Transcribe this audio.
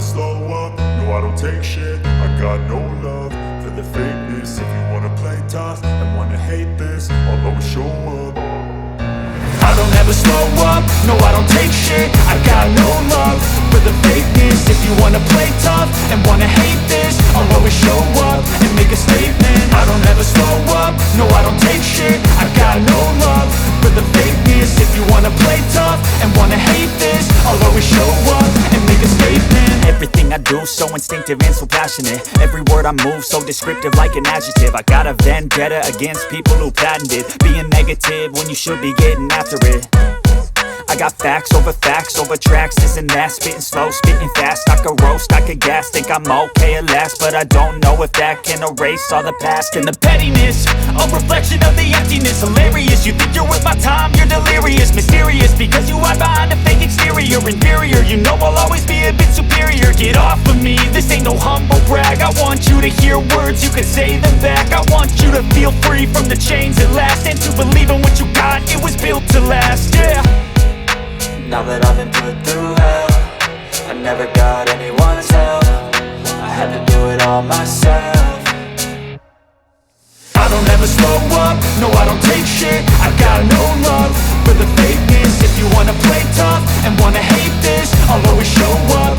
slow up, no I don't take shit. I got no love for the fakeness. If you wanna play tough and wanna hate this, I'll always show up. I don't ever slow up, no I don't take shit. I got no love for the fakeness. If you wanna play tough and wanna hate this, I'll always show up and make a statement. I don't ever slow up, no I don't take shit. I got no love for the fakeness. If you wanna play tough and wanna hate this, I'll always show up and make a statement. Everything I do so instinctive and so passionate. Every word I move so descriptive like an adjective. I got a vendetta against people who patented being negative when you should be getting after it. I got facts over tracks, this and that. Spitting slow, spitting fast, I could roast, I could gas. Think I'm okay at last, but I don't know if that can erase all the past. And the pettiness, a reflection of the emptiness. Hilarious, you think you're worth my time, you're delirious. Mysterious, because you hide behind a fake exterior. Inferior, you know I'll always be a bit superior. Get off of me, this ain't no humble brag. I want you to hear words, you can say them back. I want you to feel free from the chains at last, and to believe in what you got, it was built to last, yeah. Now that I've been put through hell, I never got anyone's help. I had to do it all myself. I don't ever slow up, no I don't take shit. I got no love for the fakeness. If you wanna play tough and wanna hate this, I'll always show